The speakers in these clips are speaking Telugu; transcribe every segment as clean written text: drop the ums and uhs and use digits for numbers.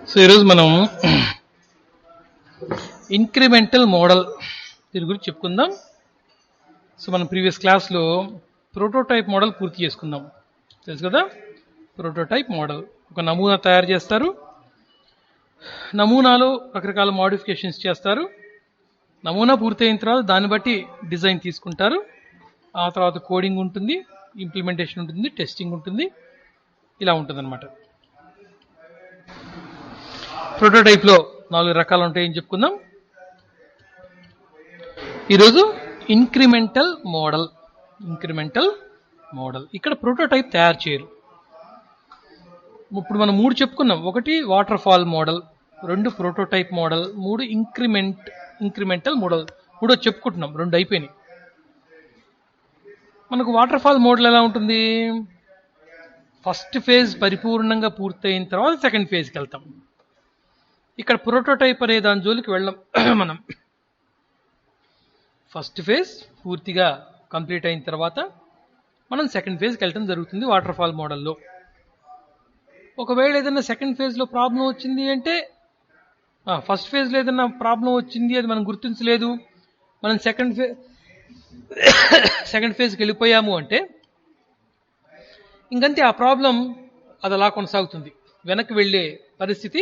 సో ఈరోజు మనం ఇంక్రిమెంటల్ మోడల్ దీని గురించి చెప్పుకుందాం. సో మనం ప్రీవియస్ క్లాస్లో ప్రోటోటైప్ మోడల్ పూర్తి చేసుకుందాం. తెలుసు కదా, ప్రోటోటైప్ మోడల్ ఒక నమూనా తయారు చేస్తారు. నమూనాలో రకరకాల మోడిఫికేషన్స్ చేస్తారు. నమూనా పూర్తయిన తర్వాత దాన్ని బట్టి డిజైన్ తీసుకుంటారు. ఆ తర్వాత కోడింగ్ ఉంటుంది, ఇంప్లిమెంటేషన్ ఉంటుంది, టెస్టింగ్ ఉంటుంది. ఇలా ఉంటుంది అనమాట. ప్రోటోటైప్లో 4 రకాలు ఉంటాయని చెప్పుకుందాం. ఈరోజు ఇంక్రిమెంటల్ మోడల్. ఇక్కడ ప్రోటోటైప్ తయారు చేయరు. ఇప్పుడు మనం 3 చెప్పుకున్నాం. 1 water fall model, 2 prototype model, 3 incremental model. 3 చెప్పుకుంటున్నాం, 2 అయిపోయినాయి. మనకు వాటర్ ఫాల్ మోడల్ ఎలా ఉంటుంది? ఫస్ట్ ఫేజ్ పరిపూర్ణంగా పూర్తయిన తర్వాత సెకండ్ ఫేజ్కి వెళ్తాం. ఇక్కడ ప్రోటోటైప్ అనే దాని జోలికి వెళ్ళాం మనం. ఫస్ట్ ఫేజ్ పూర్తిగా కంప్లీట్ అయిన తర్వాత మనం సెకండ్ ఫేజ్కి వెళ్ళటం జరుగుతుంది వాటర్ ఫాల్ మోడల్లో. ఒకవేళ ఏదైనా సెకండ్ ఫేజ్లో ప్రాబ్లం వచ్చింది అంటే, ఫస్ట్ ఫేజ్లో ఏదైనా ప్రాబ్లం వచ్చింది, అది మనం గుర్తించలేదు, మనం సెకండ్ ఫేజ్కి వెళ్ళిపోయాము అంటే ఇంకంతే, ఆ ప్రాబ్లం అది అలా కొనసాగుతుంది. వెనక్కి వెళ్ళే పరిస్థితి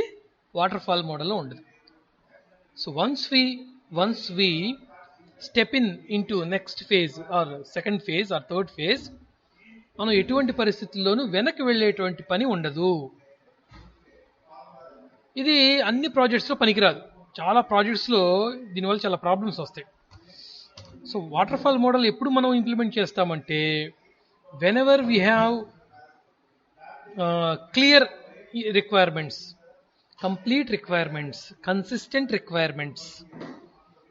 వాటర్ ఫాల్ మోడల్లో ఉండదు. So once we step into next phase or second phase or third phase, మనం ఎటువంటి పరిస్థితుల్లోనూ వెనక్కి వెళ్ళేటువంటి పని ఉండదు. ఇది అన్ని ప్రాజెక్ట్స్లో పనికిరాదు. చాలా ప్రాజెక్ట్స్లో దీనివల్ల చాలా ప్రాబ్లమ్స్ వస్తాయి. సో వాటర్ ఫాల్ మోడల్ ఎప్పుడు మనం ఇంప్లిమెంట్ చేస్తామంటే, whenever we have clear requirements, complete requirements, consistent requirements,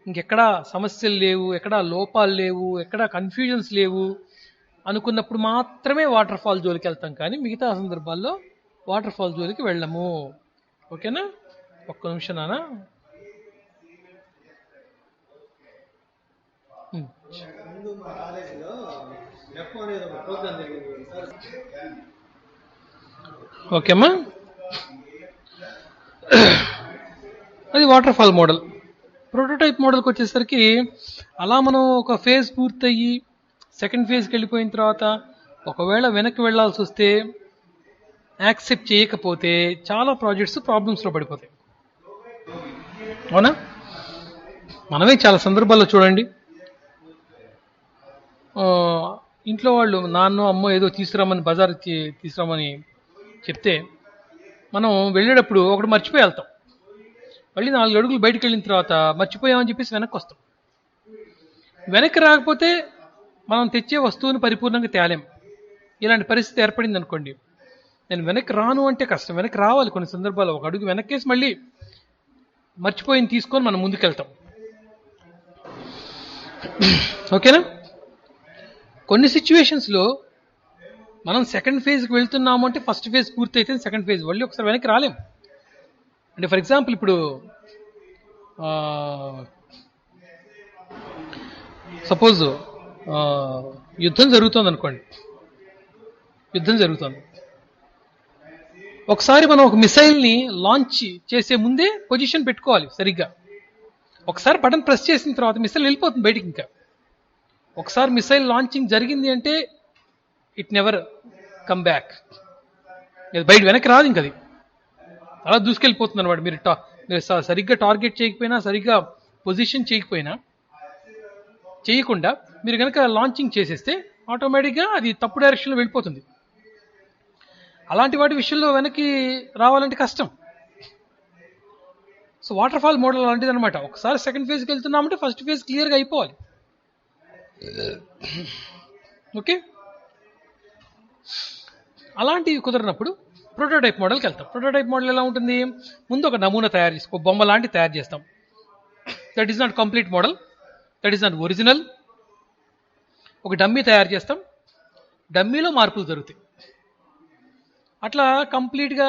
ఇంకెక్కడా సమస్యలు లేవు, ఎక్కడా లోపాలు లేవు, ఎక్కడా కన్ఫ్యూజన్స్ లేవు అనుకున్నప్పుడు మాత్రమే వాటర్ ఫాల్ జోలికి వెళ్తాం. కానీ మిగతా సందర్భాల్లో వాటర్ ఫాల్ జోలికి వెళ్ళము. ఓకేనా? ఒక్క నిమిషం నానా. ఓకేమ్మా, అది వాటర్ ఫాల్ మోడల్. ప్రోటోటైప్ మోడల్కి వచ్చేసరికి అలా మనం ఒక ఫేజ్ పూర్తయ్యి సెకండ్ ఫేజ్కి వెళ్ళిపోయిన తర్వాత ఒకవేళ వెనక్కి వెళ్లాల్సి వస్తే, యాక్సెప్ట్ చేయకపోతే చాలా ప్రాజెక్ట్స్ ప్రాబ్లమ్స్లో పడిపోతాయి. అవునా? మనమే చాలా సందర్భాల్లో చూడండి, ఇంట్లో వాళ్ళు నాన్న అమ్మో ఏదో తీసుకురామని బజార్ తీసుకురామని చెప్తే మనం వెళ్ళేటప్పుడు ఒకటి మర్చిపోయి వెళ్తాం. మళ్ళీ 4 అడుగులు బయటకు వెళ్ళిన తర్వాత మర్చిపోయామని చెప్పేసి వెనక్కి వస్తాం. వెనక్కి రాకపోతే మనం తెచ్చే వస్తువుని పరిపూర్ణంగా తేలేం. ఇలాంటి పరిస్థితి ఏర్పడింది అనుకోండి, నేను వెనక్కి రాను అంటే కష్టం. వెనక్కి రావాలి. కొన్ని సందర్భాల్లో ఒక అడుగు వెనక్కేసి మళ్ళీ మర్చిపోయింది తీసుకొని మనం ముందుకెళ్తాం. ఓకేనా? కొన్ని సిచ్యువేషన్స్లో మనం సెకండ్ ఫేజ్కి వెళ్తున్నాము అంటే ఫస్ట్ ఫేజ్ పూర్తి అయితే సెకండ్ ఫేజ్ మళ్ళీ ఒకసారి వెనక్కి రాలేం. అంటే ఫర్ ఎగ్జాంపుల్ ఇప్పుడు సపోజ్ యుద్ధం జరుగుతుంది అనుకోండి. ఒకసారి మనం ఒక మిసైల్ని లాంచ్ చేసే ముందే పొజిషన్ పెట్టుకోవాలి సరిగ్గా. ఒకసారి బటన్ ప్రెస్ చేసిన తర్వాత మిసైల్ వెళ్ళిపోతుంది బయటికి. ఇంకా ఒకసారి మిసైల్ లాంచింగ్ జరిగింది అంటే ఇట్ నెవర్ కమ్ బ్యాక్. బయట వెనక్కి రాదు. ఇంకది అలా దూసుకెళ్ళిపోతుంది అనమాట. మీరు సరిగ్గా టార్గెట్ చేయకపోయినా, సరిగ్గా పొజిషన్ చేయకుండా మీరు కనుక లాంచింగ్ చేసేస్తే ఆటోమేటిక్గా అది తప్పు డైరెక్షన్లో వెళ్ళిపోతుంది. అలాంటి వాటి విషయంలో వెనక్కి రావాలంటే కష్టం. సో వాటర్ ఫాల్ మోడల్ అలాంటిది అనమాట. ఒకసారి సెకండ్ ఫేజ్కి వెళ్తున్నామంటే ఫస్ట్ ఫేజ్ క్లియర్గా అయిపోవాలి. ఓకే, అలాంటివి కుదరినప్పుడు ప్రోటోటైప్ మోడల్కి వెళ్తాం. ప్రోటోటైప్ మోడల్ ఎలా ఉంటుంది? ముందు ఒక నమూనా తయారు చేసుకో, బొమ్మ లాంటి తయారు చేస్తాం. That is not complete model, that is not original. ఒక డమ్మీ తయారు చేస్తాం, డమ్మీలో మార్పులు జరుగుతాయి. అట్లా కంప్లీట్గా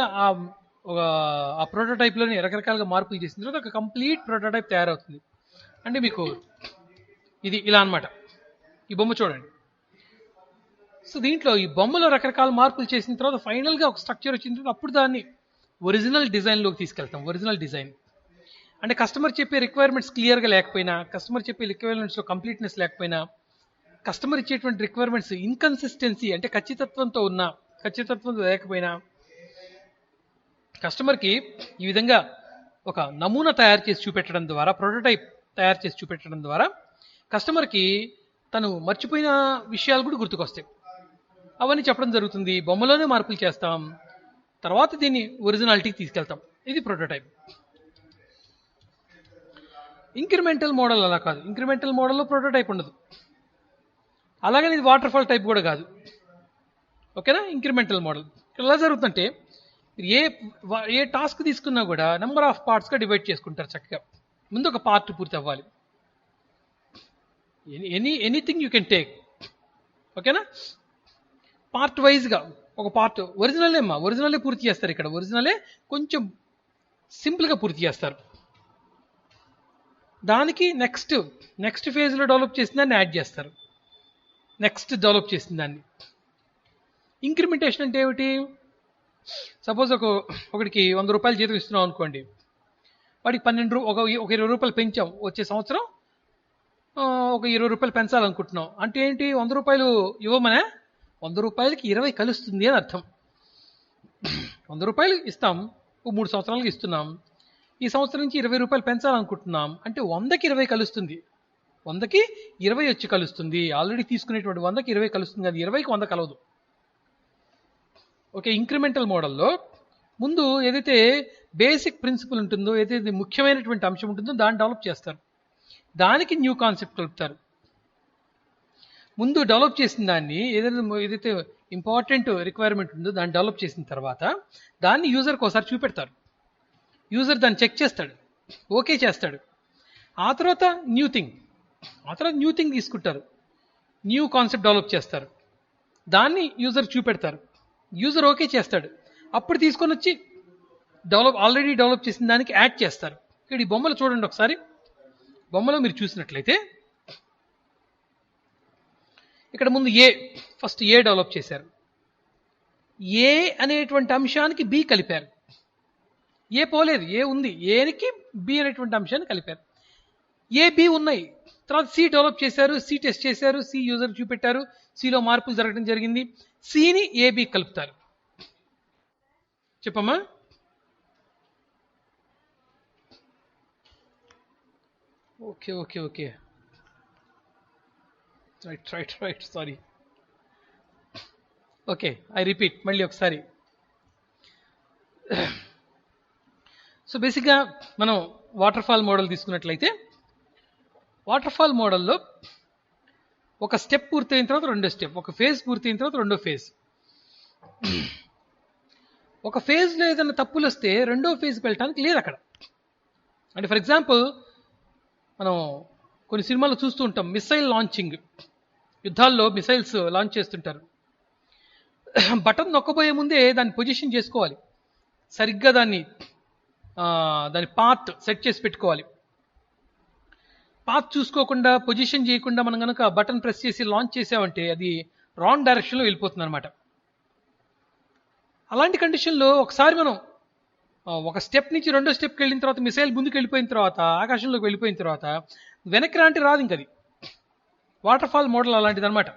ఆ ప్రోటోటైప్లోని రకరకాలుగా మార్పులు చేసిన తర్వాత ఒక కంప్లీట్ ప్రోటోటైప్ తయారవుతుంది. అంటే మీకు ఇది ఇలా అనమాట. ఈ బొమ్మ చూడండి. సో దీంట్లో ఈ బొమ్మలో రకరకాల మార్పులు చేసిన తర్వాత ఫైనల్గా ఒక స్ట్రక్చర్ వచ్చిన తర్వాత అప్పుడు దాన్ని ఒరిజినల్ డిజైన్లోకి తీసుకెళ్తాం. ఒరిజినల్ డిజైన్ అంటే కస్టమర్ చెప్పే రిక్వైర్మెంట్స్ క్లియర్గా లేకపోయినా, కస్టమర్ చెప్పే రిక్వైర్మెంట్స్లో కంప్లీట్నెస్ లేకపోయినా, కస్టమర్ ఇచ్చేటువంటి రిక్వైర్మెంట్స్ ఇన్కన్సిస్టెన్సీ అంటే ఖచ్చితత్వంతో లేకపోయినా, కస్టమర్కి ఈ విధంగా ఒక నమూనా తయారు చేసి చూపెట్టడం ద్వారా, ప్రోటోటైప్ తయారు చేసి చూపెట్టడం ద్వారా కస్టమర్కి తను మర్చిపోయిన విషయాలు కూడా గుర్తుకొస్తాయి. అవన్నీ చెప్పడం జరుగుతుంది. బొమ్మలోనే మార్పులు చేస్తాం, తర్వాత దీన్ని ఒరిజినాలిటీకి తీసుకెళ్తాం. ఇది ప్రోటోటైప్. ఇంక్రిమెంటల్ మోడల్ అలా కాదు. ఇంక్రిమెంటల్ మోడల్లో ప్రోటోటైప్ ఉండదు. అలాగని ఇది వాటర్ ఫాల్ టైప్ కూడా కాదు. ఓకేనా? ఇంక్రిమెంటల్ మోడల్ ఎలా జరుగుతుందంటే, ఏ టాస్క్ తీసుకున్నా కూడా నెంబర్ ఆఫ్ పార్ట్స్గా డివైడ్ చేసుకుంటారు చక్కగా. ముందు ఒక పార్ట్ పూర్తి అవ్వాలి. Anything you can take. ఓకేనా? పార్ట్ వైజ్గా ఒక పార్ట్ ఒరిజినలే పూర్తి చేస్తారు. ఇక్కడ ఒరిజినలే కొంచెం సింపుల్గా పూర్తి చేస్తారు. దానికి నెక్స్ట్ ఫేజ్లో డెవలప్ చేసిన దాన్ని యాడ్ చేస్తారు. నెక్స్ట్ డెవలప్ చేసిన దాన్ని. ఇంక్రిమెంటేషన్ అంటే ఏమిటి? సపోజ్ ఒకడికి 100 రూపాయలు జీతం ఇస్తున్నాం అనుకోండి, వాడికి ఒక 20 రూపాయలు పెంచాం. వచ్చే సంవత్సరం ఒక 20 రూపాయలు పెంచాలనుకుంటున్నాం. అంటే ఏంటి? 100 రూపాయలు ఇవ్వమనే 100 రూపాయలకి 20 కలుస్తుంది అని అర్థం. 100 రూపాయలు ఇస్తాం, 3 సంవత్సరాలకి ఇస్తున్నాం. ఈ సంవత్సరం నుంచి 20 రూపాయలు పెంచాలనుకుంటున్నాం. అంటే 100కి 20 కలుస్తుంది. 100కి 20 వచ్చి కలుస్తుంది. ఆల్రెడీ తీసుకునేటువంటి 100కి 20 కలుస్తుంది, అది 20కి 100 కలవదు. ఓకే. ఇంక్రిమెంటల్ మోడల్లో ముందు ఏదైతే బేసిక్ ప్రిన్సిపల్ ఉంటుందో, ఏదైతే ముఖ్యమైనటువంటి అంశం ఉంటుందో దాన్ని డెవలప్ చేస్తారు. దానికి న్యూ కాన్సెప్ట్ కలుపుతారు. ముందు డెవలప్ చేసిన దాన్ని, ఏదైతే ఇంపార్టెంట్ రిక్వైర్మెంట్ ఉందో దాన్ని డెవలప్ చేసిన తర్వాత దాన్ని యూజర్కి ఒకసారి చూపెడతారు. యూజర్ దాన్ని చెక్ చేస్తాడు, ఓకే చేస్తాడు. ఆ తర్వాత న్యూ థింగ్ తీసుకుంటారు. న్యూ కాన్సెప్ట్ డెవలప్ చేస్తారు. దాన్ని యూజర్ చూపెడతారు. యూజర్ ఓకే చేస్తాడు. అప్పుడు తీసుకొని వచ్చి ఆల్రెడీ డెవలప్ చేసిన దానికి యాడ్ చేస్తారు. ఇక్కడ ఈ బొమ్మలు చూడండి ఒకసారి. బొమ్మలో మీరు చూసినట్లయితే ఇక్కడ ముందు ఫస్ట్ ఏ డెవలప్ చేశారు. ఏ అనేటువంటి అంశానికి బి కలిపారు. ఏ పోలేదు, ఏ ఉంది. ఏనికి బి అనేటువంటి అంశాన్ని కలిపారు. ఏ బి ఉన్నాయి. తర్వాత సి డెవలప్ చేశారు, సి టెస్ట్ చేశారు, సి యూజర్ చూపెట్టారు, సిలో మార్పులు జరగడం జరిగింది. సిని ఏబి కలుపుతారు. చెప్పమ్మా. Okay. Right. Sorry. Okay, I repeat మళ్ళీ ఒకసారి. సో బేసిక్గా మనం వాటర్ ఫాల్ మోడల్ తీసుకున్నట్లయితే, వాటర్ ఫాల్ మోడల్లో ఒక స్టెప్ పూర్తయిన తర్వాత రెండో స్టెప్, ఒక ఫేజ్ పూర్తయిన తర్వాత రెండో ఫేజ్. ఒక ఫేజ్లో ఏదైనా తప్పులు వస్తే రెండో ఫేజ్కి వెళ్ళటానికి లేదు అక్కడ. అంటే ఫర్ ఎగ్జాంపుల్, మనం కొన్ని సినిమాలు చూస్తూ ఉంటాం, మిసైల్ లాంచింగ్. యుద్ధాల్లో మిసైల్స్ లాంచ్ చేస్తుంటారు. బటన్ నొక్కబోయే ముందే దాన్ని పొజిషన్ చేసుకోవాలి. సరిగ్గా దాని పాత్ సెట్ చేసి పెట్టుకోవాలి. పాత్ చూసుకోకుండా, పొజిషన్ చేయకుండా మనం కనుక బటన్ ప్రెస్ చేసి లాంచ్ చేసామంటే అది రాంగ్ డైరెక్షన్లో వెళ్ళిపోతుంది అనమాట. అలాంటి కండిషన్లో ఒకసారి మనం ఒక స్టెప్ నుంచి రెండో స్టెప్కి వెళ్ళిన తర్వాత, మిసైల్ ముందుకు వెళ్ళిపోయిన తర్వాత, ఆకాశంలోకి వెళ్ళిపోయిన తర్వాత వెనక్కి రాంటి రాదు ఇంకది. వాటర్ ఫాల్ మోడల్ అలాంటిది అనమాట.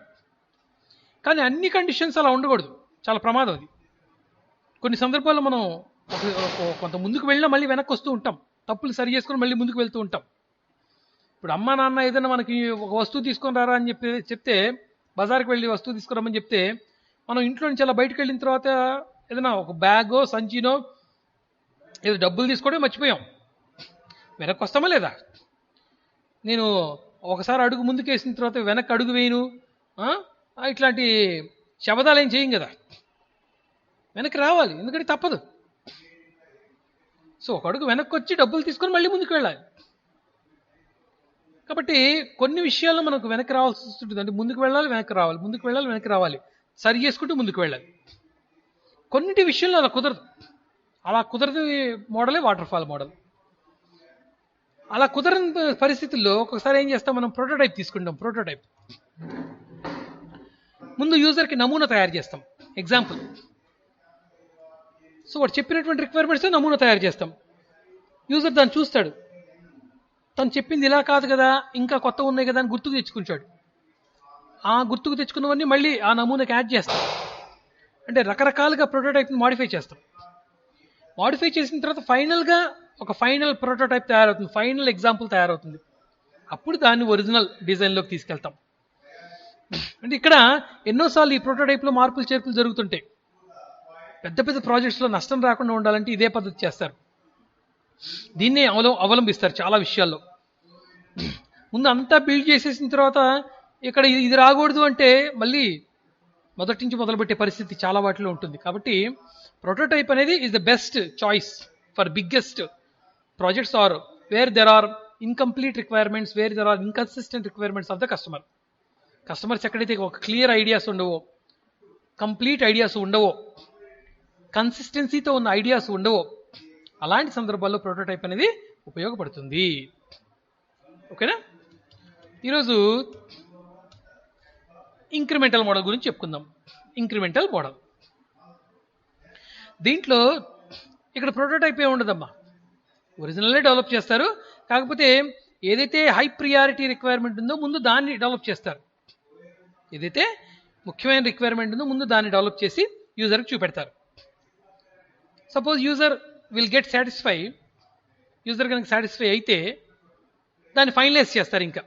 కానీ అన్ని కండిషన్స్ అలా ఉండకూడదు, చాలా ప్రమాదం అది. కొన్ని సందర్భాల్లో మనం కొంత ముందుకు వెళ్ళినా మళ్ళీ వెనక్కి వస్తూ ఉంటాం. తప్పులు సరి చేసుకుని మళ్ళీ ముందుకు వెళ్తూ ఉంటాం. ఇప్పుడు అమ్మా నాన్న ఏదైనా మనకి ఒక వస్తువు తీసుకొని రారా అని చెప్తే, బజార్కి వెళ్ళి వస్తువు తీసుకురామని చెప్తే, మనం ఇంట్లో నుంచి అలా బయటకు వెళ్ళిన తర్వాత ఏదైనా ఒక బ్యాగో సంచినో ఏదో డబ్బులు తీసుకోవడం మర్చిపోయాం. వెనక్కి వస్తామా లేదా? నేను ఒకసారి అడుగు ముందుకు వేసిన తర్వాత వెనక్కి అడుగు వేయను, ఇట్లాంటి శబదాలు ఏం చేయం కదా. వెనక్కి రావాలి, ఎందుకంటే తప్పదు. సో ఒక అడుగు వెనక్కి వచ్చి డబ్బులు తీసుకొని మళ్ళీ ముందుకు వెళ్ళాలి. కాబట్టి కొన్ని విషయాల్లో మనకు వెనక్కి రావాల్సి వస్తుంది. అంటే ముందుకు వెళ్ళాలి, వెనక్కి రావాలి, ముందుకు వెళ్ళాలి, వెనక్కి రావాలి, సరి చేసుకుంటూ ముందుకు వెళ్ళాలి. కొన్నిటి విషయంలో అలా కుదరదు. అలా కుదరదు మోడలే వాటర్ ఫాల్ మోడల్. అలా కుదరని పరిస్థితుల్లో ఒక్కొక్కసారి ఏం చేస్తాం, మనం ప్రోటోటైప్ తీసుకుంటాం. ప్రోటోటైప్ ముందు యూజర్కి నమూనా తయారు చేస్తాం. ఎగ్జాంపుల్, సో వాడు చెప్పినటువంటి రిక్వైర్మెంట్స్ నమూనా తయారు చేస్తాం. యూజర్ దాన్ని చూస్తాడు, తను చెప్పింది ఇలా కాదు కదా, ఇంకా కొత్త ఉన్నాయి కదా అని గుర్తుకు తెచ్చుకుంటాడు. ఆ గుర్తుకు తెచ్చుకున్నవన్నీ మళ్ళీ ఆ నమూనాకి యాడ్ చేస్తాం. అంటే రకరకాలుగా ప్రోటోటైప్ని మాడిఫై చేస్తాం. మాడిఫై చేసిన తర్వాత ఫైనల్గా ఒక ఫైనల్ ప్రోటోటైప్ తయారవుతుంది, ఫైనల్ ఎగ్జాంపుల్ తయారవుతుంది. అప్పుడు దాన్ని ఒరిజినల్ డిజైన్లోకి తీసుకెళ్తాం. అంటే ఇక్కడ ఎన్నోసార్లు ఈ ప్రోటోటైప్లో మార్పులు చేర్పులు జరుగుతుంటాయి. పెద్ద పెద్ద ప్రాజెక్ట్స్లో నష్టం రాకుండా ఉండాలంటే ఇదే పద్ధతి చేస్తారు. దీన్నే అవలంబిస్తారు చాలా విషయాల్లో. ముందు అంతా బిల్డ్ చేసేసిన తర్వాత ఇక్కడ ఇది రాకూడదు అంటే మళ్ళీ మొదటి నుంచి మొదలుపెట్టే పరిస్థితి చాలా వాటిలో ఉంటుంది. కాబట్టి ప్రోటోటైప్ అనేది is the best choice for biggest projects or where there are incomplete requirements, where there are inconsistent requirements of the customer. Customers ఎక్కడైతే ఒక క్లియర్ ఐడియాస్ ఉండవో, కంప్లీట్ ఐడియాస్ ఉండవో, కన్సిస్టెన్సీతో ఉన్న ఐడియాస్ ఉండవో, అలాంటి సందర్భాల్లో ప్రోటోటైప్ అనేది ఉపయోగపడుతుంది. ఓకేనా? ఈరోజు ఇంక్రిమెంటల్ మోడల్ గురించి చెప్పుకుందాం. ఇంక్రిమెంటల్ మోడల్ దీంట్లో ఇక్కడ ప్రోటోటైప్ ఏ ఉండదమ్మా, ఒరిజినల్లే డెవలప్ చేస్తారు. కాకపోతే ఏదైతే హై ప్రియారిటీ రిక్వైర్మెంట్ ఉందో ముందు దాన్ని డెవలప్ చేస్తారు. ఏదైతే ముఖ్యమైన రిక్వైర్మెంట్ ఉందో ముందు దాన్ని డెవలప్ చేసి యూజర్కి చూపెడతారు. Suppose user will get satisfy, user కనుక సాటిస్ఫై అయితే దాన్ని ఫైనలైజ్ చేస్తారు. ఇంకా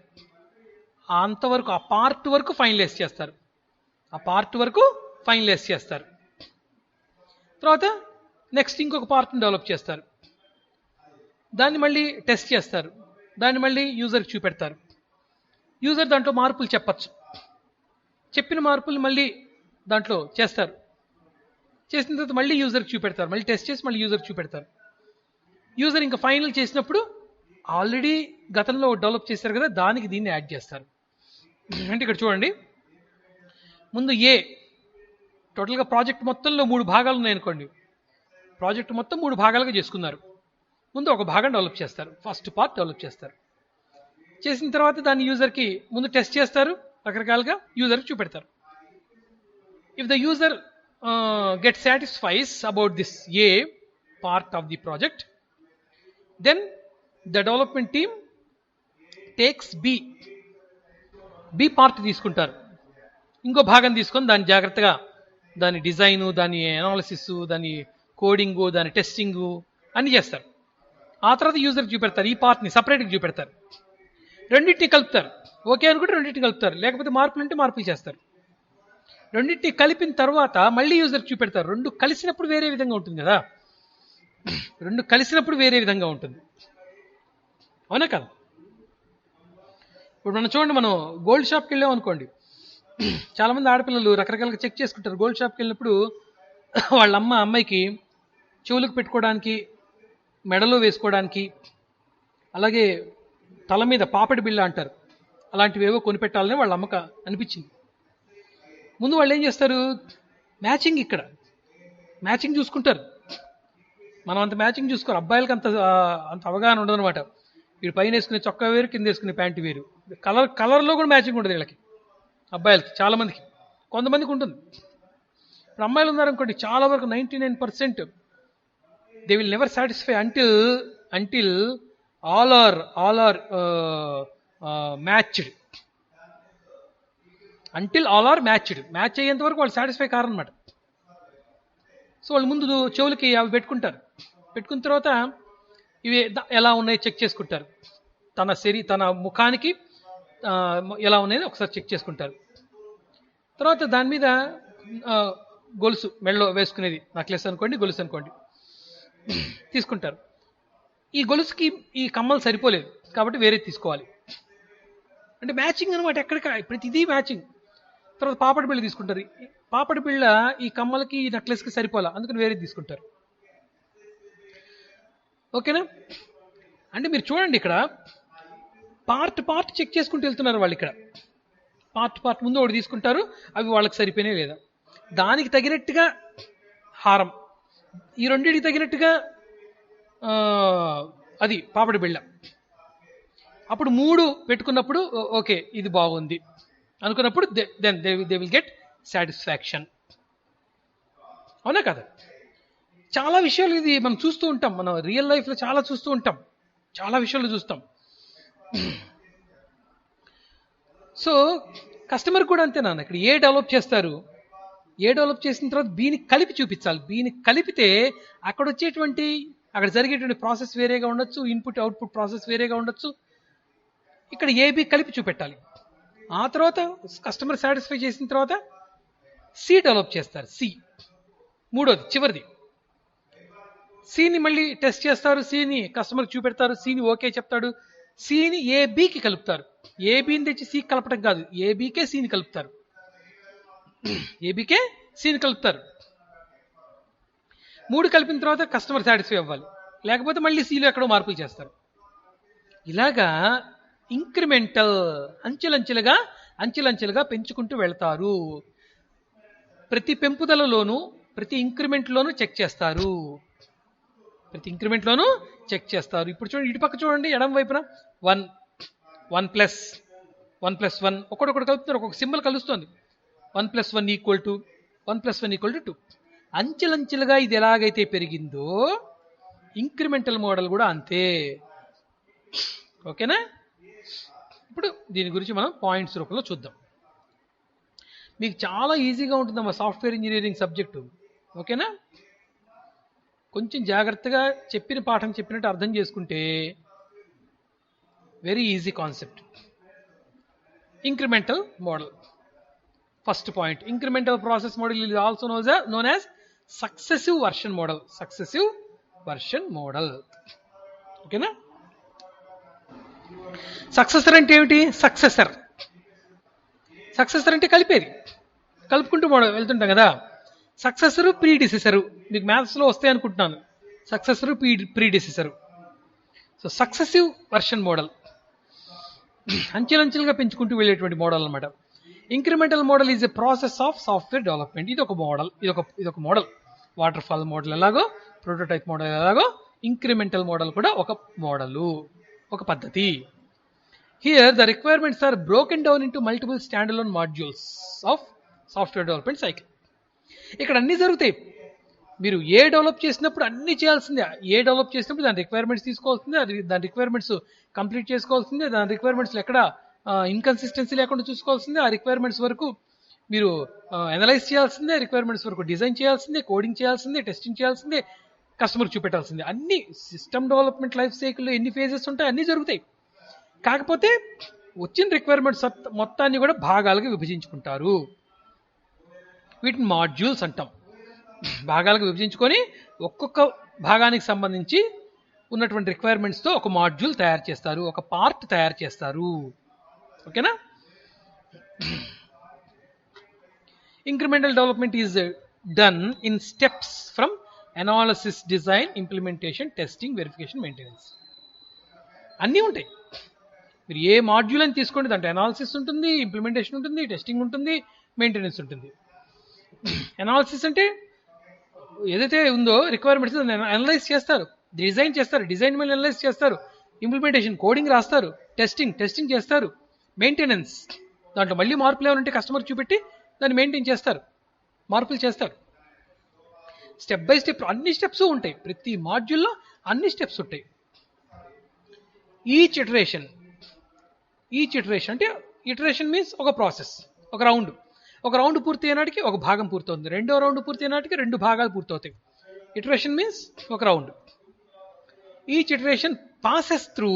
అంతవరకు ఆ పార్ట్ వరకు ఫైనలైజ్ చేస్తారు. ఆ పార్ట్ వరకు ఫైనలైజ్ చేస్తారు. తర్వాత నెక్స్ట్ ఇంకొక పార్ట్ని డెవలప్ చేస్తారు. దాన్ని మళ్ళీ టెస్ట్ చేస్తారు. దాన్ని మళ్ళీ యూజర్కి చూపెడతారు. యూజర్ దాంట్లో మార్పులు చెప్పచ్చు. చెప్పిన మార్పులు మళ్ళీ దాంట్లో చేస్తారు. చేసిన తర్వాత మళ్ళీ యూజర్కి చూపెడతారు. మళ్ళీ టెస్ట్ చేసి మళ్ళీ యూజర్కి చూపెడతారు. యూజర్ ఇంకా ఫైనల్ చేసినప్పుడు ఆల్రెడీ గతంలో డెవలప్ చేశారు కదా, దానికి దీన్ని యాడ్ చేస్తారు. అంటే ఇక్కడ చూడండి, ముందు టోటల్గా ప్రాజెక్ట్ మొత్తంలో 3 భాగాలు ఉన్నాయనుకోండి. ప్రాజెక్ట్ మొత్తం 3 భాగాలుగా చేసుకున్నారు. ముందు ఒక భాగం డెవలప్ చేస్తారు, ఫస్ట్ పార్ట్ డెవలప్ చేస్తారు. చేసిన తర్వాత దాన్ని యూజర్కి ముందు టెస్ట్ చేస్తారు, రకరకాలుగా యూజర్కి చూపెడతారు. If the user get satisfies about this part of the project, then the development team takes B part తీసుకుంటారు. ఇంకో భాగం తీసుకొని దాన్ని జాగ్రత్తగా దాని డిజైను, దాని అనాలిసిస్, దాని కోడింగు, దాని టెస్టింగు అన్ని చేస్తారు. ఆ తర్వాత యూజర్కి చూపెడతారు. ఈ పార్ట్ని సపరేట్గా చూపెడతారు. రెండింటిని కలుపుతారు. ఓకే అనుకుంటే రెండింటిని కలుపుతారు, లేకపోతే మార్పులు ఉంటే మార్పులు చేస్తారు. రెండింటిని కలిపిన తర్వాత మళ్ళీ యూజర్కి చూపెడతారు. రెండు కలిసినప్పుడు వేరే విధంగా ఉంటుంది కదా, రెండు కలిసినప్పుడు వేరే విధంగా ఉంటుంది. అవునా కదా? ఇప్పుడు మనం చూడండి, మనం గోల్డ్ షాప్కి వెళ్ళాం అనుకోండి. చాలామంది ఆడపిల్లలు రకరకాలుగా చెక్ చేసుకుంటారు. గోల్డ్ షాప్కి వెళ్ళినప్పుడు వాళ్ళ అమ్మాయికి చెవులకు పెట్టుకోవడానికి, మెడలో వేసుకోవడానికి, అలాగే తల మీద పాపడి బిళ్ళ అంటారు, అలాంటివి ఏవో కొనిపెట్టాలని వాళ్ళ అమ్మకు అనిపించింది. ముందు వాళ్ళు ఏం చేస్తారు, ఇక్కడ మ్యాచింగ్ చూసుకుంటారు. మనం అంత మ్యాచింగ్ చూసుకోరు. అబ్బాయిలకి అంత అవగాహన ఉండదు అనమాట. వీడు పైన వేసుకునే చొక్కా వేరు, కింద వేసుకునే ప్యాంటు వేరు. కలర్లో కూడా మ్యాచింగ్ ఉండదు వీళ్ళకి, అబ్బాయిలకి చాలా మందికి. కొంతమందికి ఉంటుంది. ఇప్పుడు అమ్మాయిలు ఉన్నారనుకోండి, చాలా వరకు 99% they will never satisfy until all are matched. Match అయ్యేంత వరకు వాళ్ళు సాటిస్ఫై కారనమాట. సో వాళ్ళు ముందు చెవులకి అవి పెట్టుకుంటారు. పెట్టుకున్న తర్వాత ఇవి ఎలా ఉన్నాయో చెక్ చేసుకుంటారు. తన ముఖానికి ఎలా ఉన్నాయో ఒకసారి చెక్ చేసుకుంటారు. తర్వాత దాని మీద గొలుసు, మెడలో వేసుకునేది నెక్లెస్ అనుకోండి, గొలుసు అనుకోండి, తీసుకుంటారు. ఈ గొలుసుకి ఈ కమ్మలు సరిపోలేదు కాబట్టి వేరే తీసుకోవాలి. అంటే మ్యాచింగ్ అనమాట. ప్రతిదీ మ్యాచింగ్. తర్వాత పాపడి బిళ్ళ తీసుకుంటారు. పాపడి బిళ్ళ ఈ కమ్మలకి, ఈ నెక్లెస్కి సరిపోలా, అందుకని వేరే తీసుకుంటారు. ఓకేనా? అంటే మీరు చూడండి, ఇక్కడ పార్ట్ చెక్ చేసుకుంటూ వెళ్తున్నారు వాళ్ళు. ఇక్కడ పార్ట్ ముందు ఒకటి తీసుకుంటారు, అవి వాళ్ళకి సరిపోయినాయి లేదా, దానికి తగినట్టుగా హారం, ఈ రెండింటికి తగినట్టుగా అది పాపడి బిళ్ళ. అప్పుడు 3 పెట్టుకున్నప్పుడు ఓకే ఇది బాగుంది అనుకున్నప్పుడు దే విల్ గెట్ సాటిస్ఫాక్షన్. అవునా కదా? చాలా విషయాలు ఇది మనం చూస్తూ ఉంటాం, మనం రియల్ లైఫ్లో చాలా చూస్తూ ఉంటాం, చాలా విషయాలు చూస్తాం. సో కస్టమర్ కూడా అంతే నాన్న, ఇక్కడ ఏ డెవలప్ చేస్తారు, ఏ డెవలప్ చేసిన తర్వాత బీని కలిపి చూపించాలి. బీని కలిపితే అక్కడ వచ్చేటువంటి, అక్కడ జరిగేటువంటి ప్రాసెస్ వేరేగా ఉండొచ్చు, ఇన్పుట్ అవుట్పుట్ ప్రాసెస్ వేరేగా ఉండొచ్చు. ఇక్కడ ఏబి కలిపి చూపెట్టాలి. ఆ తర్వాత కస్టమర్ సాటిస్ఫై చేసిన తర్వాత సి డెవలప్ చేస్తారు. సి మూడోది చివరిది. సిని మళ్ళీ టెస్ట్ చేస్తారు, సిని కస్టమర్కి చూపెడతారు, సిని ఓకే చెప్తాడు, సిని ఏబికి కలుపుతారు. ఏబిని తెచ్చి సి కలపడం కాదు, ఏబికే సిని కలుపుతారు, ఏబికే సిని కలుపుతారు. 3 కలిపిన తర్వాత కస్టమర్ సాటిస్ఫై అవ్వాలి, లేకపోతే మళ్ళీ సిలో ఎక్కడో మార్పులు చేస్తారు. ఇలాగా ఇంక్రిమెంటల్, అంచెలంచెలుగా పెంచుకుంటూ వెళ్తారు. ప్రతి పెంపుదలలోనూ, ప్రతి ఇంక్రిమెంట్లోనూ చెక్ చేస్తారు, ప్రతి ఇంక్రిమెంట్లోనూ చెక్ చేస్తారు. ఇప్పుడు చూడండి, ఇటు పక్క చూడండి, ఎడం వైపున 1 1 ప్లస్ 1 ఒకటి కలుపుతున్నారు, ఒక్కొక్క సింబల్ కలుస్తుంది. 1 + 1 = 2, 1 + 1 = 2. అంచెలంచెలుగా ఇది ఎలాగైతే పెరిగిందో ఇంక్రిమెంటల్ మోడల్ కూడా అంతే. ఓకేనా? ఇప్పుడు దీని గురించి మనం పాయింట్స్ రూపంలో చూద్దాం. మీకు చాలా ఈజీగా ఉంటుందమ్మా సాఫ్ట్వేర్ ఇంజనీరింగ్ సబ్జెక్టు. ఓకేనా? కొంచెం జాగ్రత్తగా చెప్పిన పాఠం చెప్పినట్టు అర్థం చేసుకుంటే very easy concept. Incremental model. First point, incremental process model is also known as successive version model. Successive version model. ఓకేనా? సక్సెసర్ అంటే ఏమిటి? సక్సెసర్ అంటే కలిపేది, కలుపుకుంటూ మోడల్ వెళ్తుంటాం కదా. సక్సెసరు, ప్రీడిసెసరు మీకు మ్యాథ్స్లో వస్తాయి అనుకుంటున్నాను. Successor, predecessor. So successive version model, అంచెలంచెలుగా పెంచుకుంటూ వెళ్ళేటువంటి మోడల్ అనమాట. Incremental model is a process of software development. ఇది ఒక మోడల్, ఇదొక మోడల్. వాటర్ ఫాల్ మోడల్ ఎలాగో, ప్రోటోటైప్ మోడల్ ఎలాగో, ఇంక్రిమెంటల్ మోడల్ కూడా ఒక మోడలు, ఒక పద్ధతి. Here the requirements are broken down into multiple stand alone modules of software development cycle. ఇక్కడ అన్నీ జరుగుతాయి. మీరు ఏ డెవలప్ చేసినప్పుడు అన్నీ చేయాల్సిందే. ఏ డెవలప్ చేసినప్పుడు దాని రిక్వైర్మెంట్స్ తీసుకోవాల్సిందే, దాని రిక్వైర్మెంట్స్ కంప్లీట్ చేసుకోవాల్సిందే, దాని రిక్వైర్మెంట్స్ ఎక్కడ ఇన్కన్సిస్టెన్సీ లేకుండా చూసుకోవాల్సిందే. ఆ రిక్వైర్మెంట్స్ వరకు మీరు అనలైజ్ చేయాల్సిందే, రిక్వైర్మెంట్స్ వరకు డిజైన్ చేయాల్సిందే, కోడింగ్ చేయాల్సిందే, టెస్టింగ్ చేయాల్సిందే, కస్టమర్కి చూపెట్టాల్సిందే. అన్ని సిస్టమ్ డెవలప్మెంట్ లైఫ్ సైకిల్లో ఎన్ని ఫేజెస్ ఉంటాయి అన్నీ జరుగుతాయి. కాకపోతే వచ్చిన రిక్వైర్మెంట్స్ మొత్తాన్ని కూడా భాగాలుగా విభజించుకుంటారు. వీటిని మాడ్యూల్స్ అంటాం. భాగాలుగా విభజించుకొని ఒక్కొక్క భాగానికి సంబంధించి ఉన్నటువంటి రిక్వైర్మెంట్స్తో ఒక మాడ్యూల్ తయారు చేస్తారు, ఒక పార్ట్ తయారు చేస్తారు. ఓకేనా? Incremental development is done in steps from analysis, design, implementation, testing, verification, maintenance. అన్నీ ఉంటాయి. మీరు ఏ మాడ్యూల్ అని తీసుకోండి, దాంట్లో అనాలిసిస్ ఉంటుంది, ఇంప్లిమెంటేషన్ ఉంటుంది, టెస్టింగ్ ఉంటుంది, మెయింటెనెన్స్ ఉంటుంది. అనాలిసిస్ అంటే ఏదైతే ఉందో రిక్వైర్మెంట్స్ అనలైజ్ చేస్తారు, డిజైన్ చేస్తారు, డిజైన్ మీద అనలైజ్ చేస్తారు, ఇంప్లిమెంటేషన్ కోడింగ్ రాస్తారు, టెస్టింగ్ చేస్తారు, మెయింటెనెన్స్ దాంట్లో మళ్ళీ మార్పులు ఏమైనా కస్టమర్ చూపెట్టి దాన్ని మెయింటైన్ చేస్తారు, మార్పులు చేస్తారు. స్టెప్ బై స్టెప్ అన్ని స్టెప్స్ ఉంటాయి. ప్రతి మాడ్యూల్లో అన్ని స్టెప్స్ ఉంటాయి. ఈచ్ ఇటరేషన్ అంటే ఇటరేషన్ మీన్స్ ఒక ప్రాసెస్, ఒక రౌండ్ పూర్తి అయినాటికి ఒక భాగం పూర్తవుతుంది, రెండో రౌండ్ పూర్తి అయినాటికి 2 భాగాలు పూర్తవుతాయి. ఇటరేషన్ మీన్స్ ఒక round. Each iteration passes through,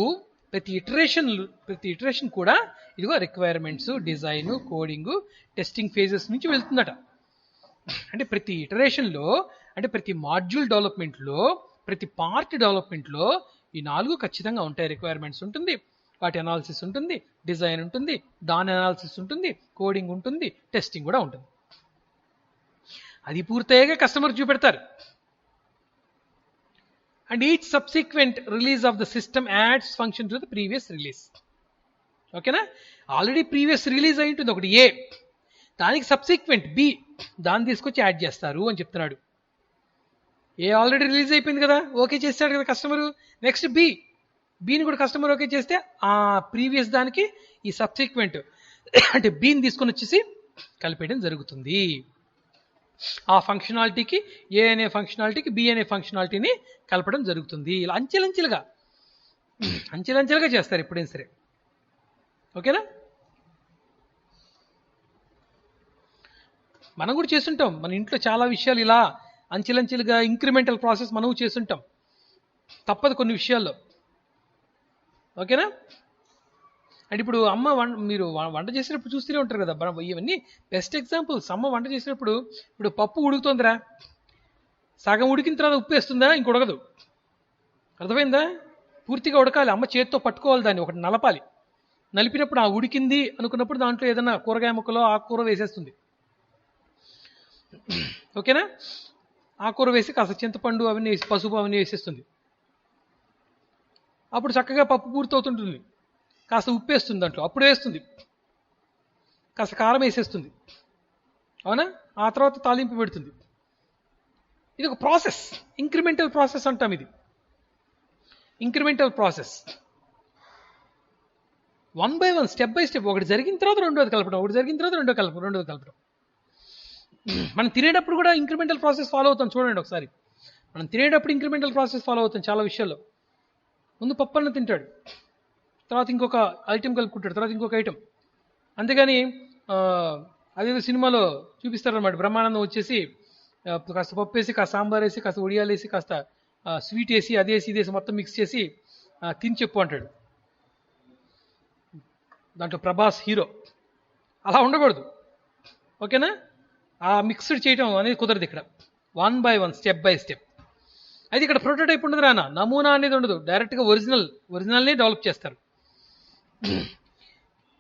ప్రతి ఇటరేషన్ కూడా ఇదిగో requirements, design, coding, testing phases నుంచి వెళ్తుందట. అంటే ప్రతి ఇటరేషన్లో, అంటే ప్రతి మాడ్యూల్ డెవలప్మెంట్లో, ప్రతి పార్ట్ డెవలప్మెంట్లో ఈ 4 ఖచ్చితంగా ఉంటాయి. రిక్వైర్మెంట్స్ ఉంటుంది, వాటి అనాలిసిస్ ఉంటుంది, డిజైన్ ఉంటుంది, దాని అనాలిసిస్ ఉంటుంది, కోడింగ్ ఉంటుంది, టెస్టింగ్ కూడా ఉంటుంది. అది పూర్తయ్యాక కస్టమర్ చూపెడతారు. And each subsequent release of the system adds function to the previous release. ఓకేనా? ఆల్రెడీ ప్రీవియస్ రిలీజ్ అయి ఉంటుంది ఒకటి ఏ, దానికి సబ్సిక్వెంట్ బి, దాన్ని తీసుకొచ్చి యాడ్ చేస్తారు అని చెప్తున్నాడు. ఏ ఆల్రెడీ రిలీజ్ అయిపోయింది కదా, ఓకే చేస్తాడు కదా కస్టమరు. నెక్స్ట్ బీని కూడా కస్టమర్ ఓకే చేస్తే ఆ ప్రీవియస్ దానికి ఈ సబ్సిక్వెంట్ అంటే బీని తీసుకొని వచ్చేసి కలిపేయడం జరుగుతుంది. ఆ ఫంక్షనాలిటీకి ఏ అనే ఫంక్షనాలిటీకి బి అనే ఫంక్షనాలిటీని కలపడం జరుగుతుంది. ఇలా అంచెలంచెలుగా చేస్తారు ఎప్పుడైనా సరే. ఓకేనా? మనం కూడా చేస్తుంటాం మన ఇంట్లో చాలా విషయాలు ఇలా అంచెలంచెలుగా ఇంక్రిమెంటల్ ప్రాసెస్ మనం చేస్తుంటాం, తప్పదు కొన్ని విషయాల్లో. ఓకేనా? అంటే ఇప్పుడు అమ్మ మీరు వంట చేసేటప్పుడు చూస్తూనే ఉంటారు కదా, ఇవన్నీ బెస్ట్ ఎగ్జాంపుల్స్. అమ్మ వంట చేసేటప్పుడు ఇప్పుడు పప్పు ఉడుకుతుందిరా, సగం ఉడికిన తర్వాత ఉప్పు వేస్తుందా, ఇంక ఉడకదు. అర్థమైందా? పూర్తిగా ఉడకాలి, అమ్మ చేతితో పట్టుకోవాలి, దాన్ని ఒకటి నలపాలి. నలిపినప్పుడు ఆ ఉడికింది అనుకున్నప్పుడు దాంట్లో ఏదైనా కూరగాయ ముక్కలో ఆకుకూర వేసేస్తుంది. ఓకేనా? ఆకుకూర వేసి కాస్త చింతపండు అవన్నీ వేసి పసుపు అవన్నీ వేసేస్తుంది. అప్పుడు చక్కగా పప్పు పూర్తవుతుంటుంది. కాస్త ఉప్పు వేస్తుంది దాంట్లో, అప్పుడు వేస్తుంది. కాస్త కారం వేసేస్తుంది. అవునా? ఆ తర్వాత తాలింపు పెడుతుంది. ఇది ఒక ప్రాసెస్, ఇంక్రిమెంటల్ ప్రాసెస్ అంటాం. ఇది incremental process. 1 by 1 step by step. ఒకటి జరిగిన తర్వాత రెండోది కలపడం, ఒకటి జరిగిన తర్వాత రెండోది కలపడం. మనం తినేటప్పుడు కూడా ఇంక్రిమెంటల్ ప్రాసెస్ ఫాలో అవుతాం. చూడండి ఒకసారి, మనం తినేటప్పుడు ఇంక్రిమెంటల్ ప్రాసెస్ ఫాలో అవుతాం చాలా విషయాల్లో. ముందు పప్పు అన్న తింటాడు, తర్వాత ఇంకొక ఐటెం కలుపుకుంటాడు, తర్వాత ఇంకొక ఐటెం. అంతేగాని అదేదో సినిమాలో చూపిస్తారనమాట, బ్రహ్మానందం వచ్చేసి కాస్త పప్పు వేసి, కాస్త సాంబార్ వేసి, కాస్త ఒడియాలు వేసి, కాస్త స్వీట్ వేసి, అదేసి ఇదేసి మొత్తం మిక్స్ చేసి తిని చెప్పు అంటాడు. దాంట్లో ప్రభాస్ హీరో. అలా ఉండకూడదు. ఓకేనా? ఆ మిక్స్డ్ చేయటం అనేది కుదరదు ఇక్కడ. 1 by 1 స్టెప్ బై స్టెప్. అయితే ఇక్కడ ప్రోటోటైప్ ఉండదు రానా, నమూనా అనేది ఉండదు. డైరెక్ట్గా ఒరిజినల్నే డెవలప్ చేస్తారు.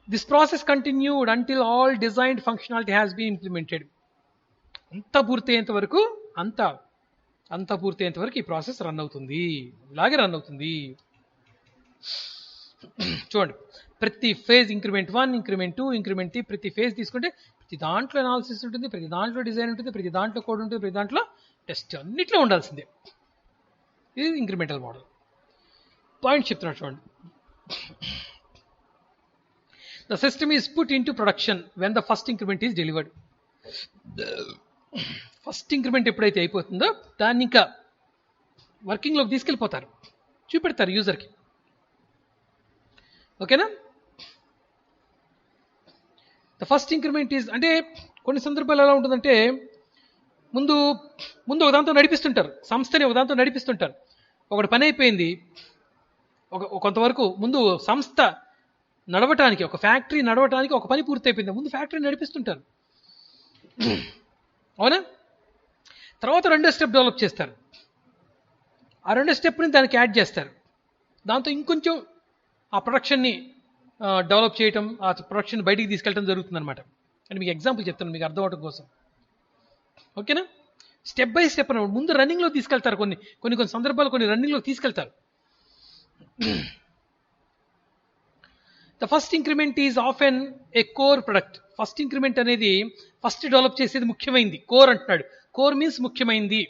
This process continued until all designed functionality has been implemented. అంతా పూర్తయ్యేంత వరకు ఈ ప్రాసెస్ రన్ అవుతుంది. ఇలాగే రన్ అవుతుంది. చూడండి, ప్రతి ఫేజ్ ఇంక్రిమెంట్ 1, ఇంక్రిమెంట్ 2, ఇంక్రిమెంట్ 3, ప్రతి ఫేజ్ తీసుకుంటే ప్రతి దాంట్లో అనాలిసిస్ ఉంటుంది, ప్రతి దాంట్లో డిజైన్ ఉంటుంది, ప్రతి దాంట్లో కోడ్ ఉంటుంది, ప్రతి దాంట్లో టెస్ట్, అన్నిట్లో ఉండాల్సిందే. ఇది ఇంక్రిమెంటల్ మోడల్. పాయింట్ చెప్తున్నాడు చూడండి. The system is put into production when the first increment is delivered. First increment ఎప్పుడైతే అయిపోతుందో దాన్ని ఇంకా వర్కింగ్లోకి తీసుకెళ్ళిపోతారు, చూపెడతారు యూజర్కి. ఓకేనా? ద ఫస్ట్ ఇంక్రిమెంట్ ఈజ్, అంటే కొన్ని సందర్భాలు ఎలా ఉంటుందంటే ముందు ఒక దాంతో నడిపిస్తుంటారు, సంస్థని ఒక దాంతో నడిపిస్తుంటారు. ఒకటి పని అయిపోయింది, కొంతవరకు ముందు సంస్థ నడవటానికి, ఒక ఫ్యాక్టరీ నడవటానికి ఒక పని పూర్తి అయిపోయింది, ముందు ఫ్యాక్టరీ నడిపిస్తుంటారు. అవునా? తర్వాత రెండో స్టెప్ డెవలప్ చేస్తారు. ఆ రెండో స్టెప్ని దానికి యాడ్ చేస్తారు. దాంతో ఇంకొంచెం ఆ ప్రొడక్షన్ని డెవలప్ చేయటం, ఆ ప్రొడక్షన్ బయటికి తీసుకెళ్ళడం జరుగుతుంది అనమాట. అని మీకు ఎగ్జాంపుల్ చెప్తాను మీకు అర్థం అవడం కోసం. ఓకేనా? స్టెప్ బై స్టెప్ అన్నమాట. ముందు రన్నింగ్లో తీసుకెళ్తారు, కొన్ని సందర్భాలు కొన్ని రన్నింగ్లో తీసుకెళ్తారు. The first increment is often a core product. First increment అనేది ఫస్ట్ డెవలప్ చేసేది ముఖ్యమైనది. కోర్ అంటున్నాడు. కోర్ మీన్స్ ముఖ్యమైనది.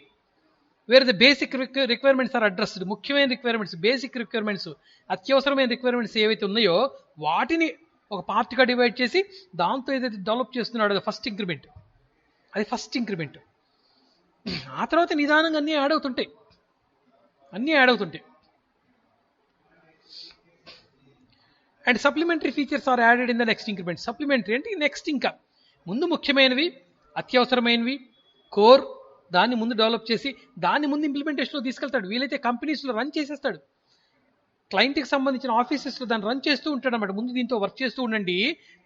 Where the basic requirements are addressed. ముఖ్యమైన రిక్వైర్మెంట్స్, బేసిక్ రిక్వైర్మెంట్స్, అత్యవసరమైన రిక్వైర్మెంట్స్ ఏవైతే ఉన్నాయో వాటిని ఒక పార్ట్గా డివైడ్ చేసి దాంతో ఏదైతే డెవలప్ చేస్తున్నాడో అది ఫస్ట్ ఇంక్రిమెంట్. అది ఫస్ట్ ఇంక్రిమెంట్. ఆ తర్వాత నిదానంగా అన్నీ యాడ్ అవుతుంటాయి. And supplementary features are added in the next increment. Supplementary అంటే నెక్స్ట్, ఇంకా ముందు ముఖ్యమైనవి, అత్యవసరమైనవి, కోర్, దాన్ని ముందు డెవలప్ చేసి దాన్ని ముందు ఇంప్లిమెంటేషన్లో తీసుకెళ్తాడు. వీలైతే కంపెనీస్లో రన్ చేసేస్తాడు. క్లయింట్కి సంబంధించిన ఆఫీసెస్లో దాన్ని రన్ చేస్తూ ఉంటాడు అన్నమాట. ముందు దీంతో వర్క్ చేస్తూ ఉండండి,